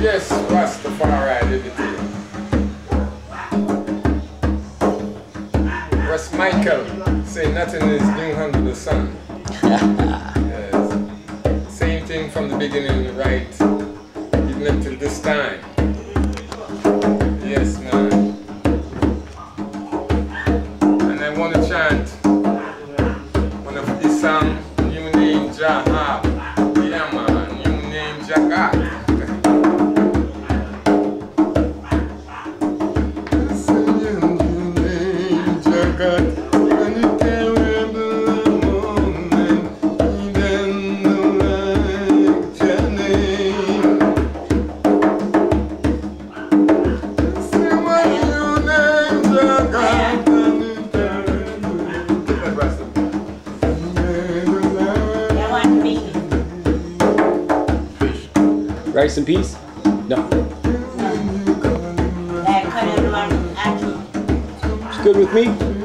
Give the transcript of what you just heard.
Yes, Rastafari did it here. Russ Michael say nothing is new under the sun. Yes. Same thing from the beginning, right? Even up till this time. Yes, man. And I want to chant one of these songs, New Name Jah. Yeah, man, New Name Jah. Rice and peas? No. It's good with me?